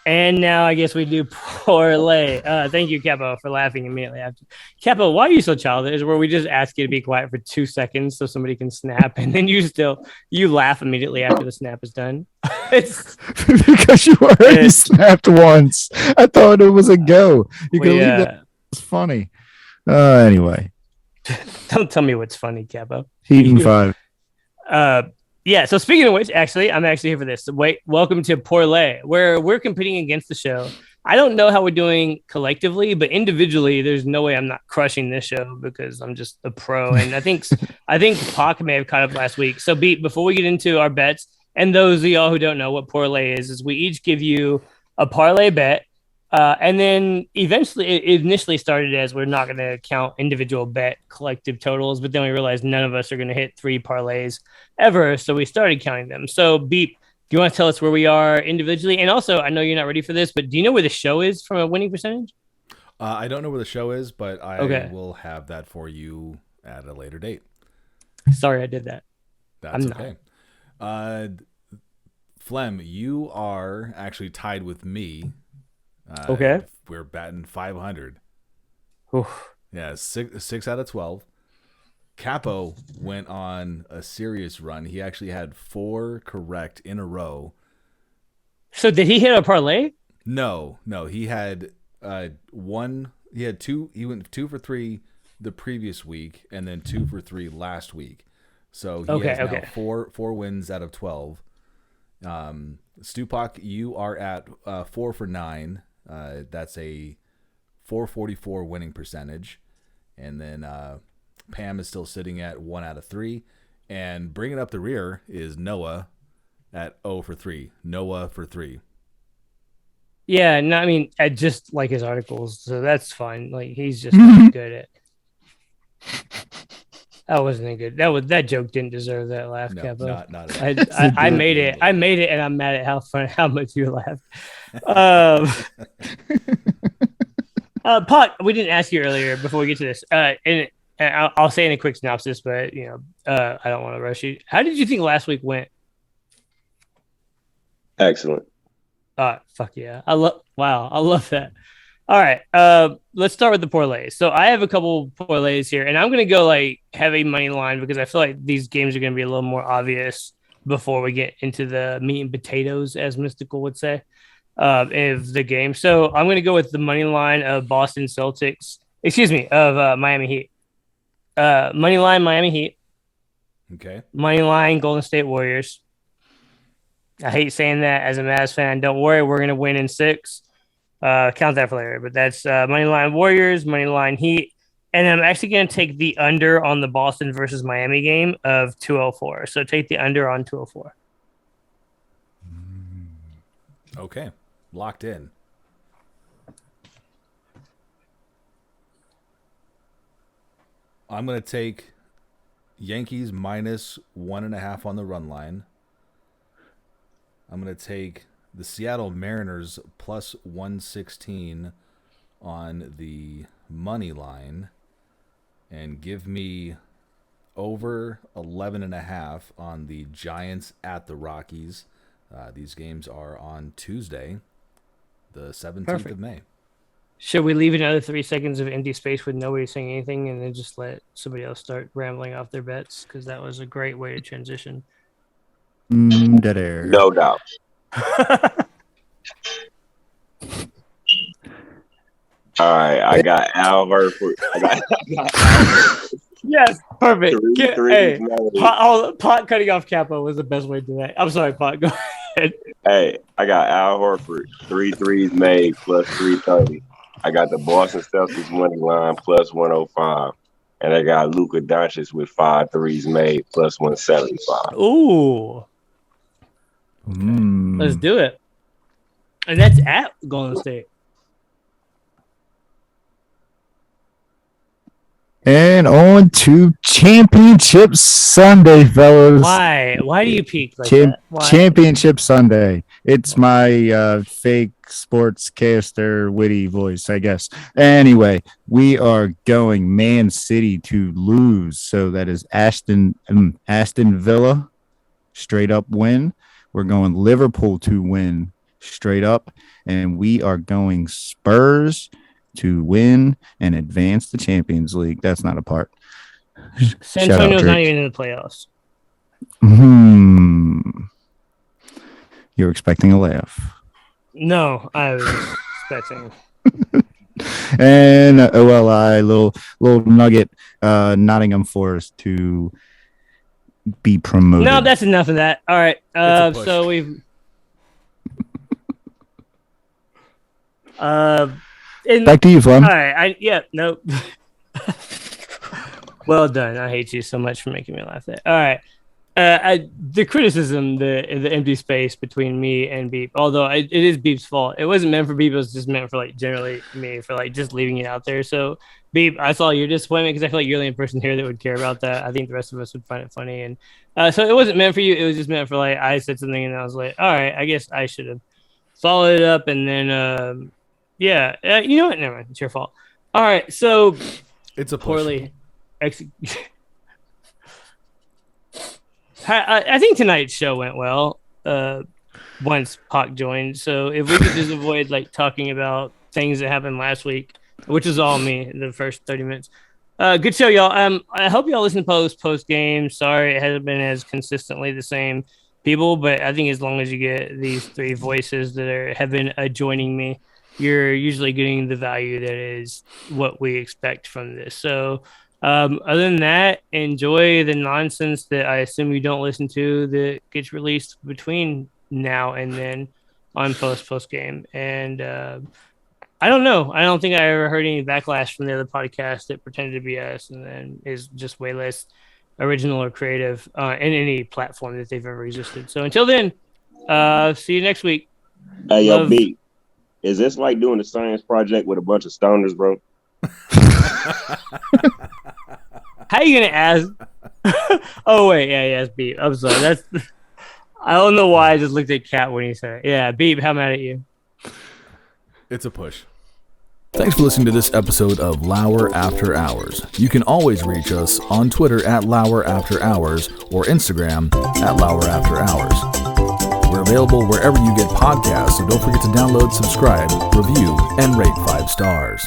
And now I guess we do Poorlay. Thank you, Capo, for laughing immediately after. Capo, why are you so childish? Where we just ask you to be quiet for 2 seconds so somebody can snap, and then you laugh immediately after the snap is done. Because you already snapped once. I thought it was a go. You can leave that. It's funny. Anyway. Don't tell me what's funny, Capo. Heaton 5. Yeah, so speaking of which, I'm actually here for this. Welcome to Poorlay, where we're competing against the show. I don't know how we're doing collectively, but individually, there's no way I'm not crushing this show because I'm just a pro. And I think Pac may have caught up last week. So, before we get into our bets, and those of y'all who don't know what Poorlay is we each give you a parlay bet. And then eventually, it initially started as we're not going to count individual bet collective totals, but then we realized none of us are going to hit 3 parlays ever. So we started counting them. So Beep, do you want to tell us where we are individually? And also, I know you're not ready for this, but do you know where the show is from a winning percentage? I don't know where the show is, but I will have that for you at a later date. Sorry, I did that. That's okay. Flem, you are actually tied with me. Okay. We're batting 500. Oof. Yeah, 6 out of 12. Capo went on a serious run. He actually had 4 correct in a row. So did he hit a parlay? No. He had one. He had 2. He went 2 for 3 the previous week, and then 2 for 3 last week. So he has now 4 wins out of 12. Stupak, you are at 4 for 9. That's a 444 winning percentage. And then Pam is still sitting at 1 out of 3. And bringing up the rear is Noah at 0 for 3. Noah for 3. Yeah, no, I mean, I just like his articles, so that's fine. Like, he's just not good at. That wasn't good. That joke didn't deserve that laugh, No, Capo. not at all. I made it. I made it, and I'm mad at how much you laughed. Pot, we didn't ask you earlier before we get to this. And I'll say in a quick synopsis, but I don't want to rush you. How did you think last week went? Excellent. Fuck yeah! I love that. All right, let's start with the parlays. So I have a couple parlays here, and I'm gonna go like heavy money line because I feel like these games are gonna be a little more obvious before we get into the meat and potatoes, as Mystical would say, of the game. So I'm gonna go with the money line of Boston Celtics. Of Miami Heat. Money line Miami Heat. Okay. Money line Golden State Warriors. I hate saying that as a Mavs fan. Don't worry, we're gonna win in 6. Count that for later, but that's money line Warriors, money line Heat, and I'm actually going to take the under on the Boston versus Miami game of 204. So take the under on 204. Okay, locked in. I'm going to take Yankees minus 1.5 on the run line. I'm going to take the Seattle Mariners plus 116 on the money line, and give me over 11.5 on the Giants at the Rockies. These games are on Tuesday, the 17th of May. Should we leave another 3 seconds of empty space with nobody saying anything and then just let somebody else start rambling off their bets? Because that was a great way to transition. Dead air. No doubt. All right, I got Al Horford. Yes, perfect. Pot cutting off Capo was the best way to do that. I'm sorry, Pot. Go ahead. Hey, I got Al Horford, 3 threes made plus 330. I got the Boston Celtics money line plus 105. And I got LUKA DONCIC with 5 threes made plus 175. Ooh. Let's do it. And that's at Golden State. And on to Championship Sunday, fellas. Why? Why do you peak like that? Why? Championship Sunday. It's my fake sportscaster witty voice, I guess. Anyway, we are going Man City to lose. So that is Aston Villa, straight up win. We're going Liverpool to win. straight up. And we are going Spurs to win and advance the Champions League. That's not a part. San Antonio's not even in the playoffs. You're expecting a laugh. No, I was expecting. And little nugget, Nottingham Forest to be promoted. No, that's enough of that. All right. So we've. Back to you, Flem. All right. Nope. Well done. I hate you so much for making me laugh there. All right. The criticism, the empty space between me and Beep, although it is Beep's fault. It wasn't meant for Beep. It was just meant for generally me for just leaving it out there. So Beep, I saw your disappointment because I feel like you're the only person here that would care about that. I think the rest of us would find it funny. And so it wasn't meant for you. It was just meant for I said something and I was like, all right, I guess I should have followed it up. And then, you know what? Never mind. It's your fault. All right. So it's a poorly executed. I think tonight's show went well once Pac joined. So if we could just avoid talking about things that happened last week, which is all me in the first 30 minutes. Good show, y'all. I hope y'all listen to post game. Sorry it hasn't been as consistently the same people, but I think as long as you get these three voices that have been joining me, you're usually getting the value that is what we expect from this. So other than that, enjoy the nonsense that I assume you don't listen to that gets released between now and then on post game. And I don't know. I don't think I ever heard any backlash from the other podcast that pretended to be us and then is just way less original or creative in any platform that they've ever existed. So until then, see you next week. Hey, yo, B, is this like doing a science project with a bunch of stoners, bro? How are you gonna ask? Oh wait, yeah, it's Beep. I'm sorry. I don't know why I just looked at Cat when he said it. Yeah, Beep. How mad at you? It's a push. Thanks for listening to this episode of Lour After Hours. You can always reach us on Twitter at Lour After Hours or Instagram at Lour After Hours. We're available wherever you get podcasts, so don't forget to download, subscribe, review, and rate 5 stars.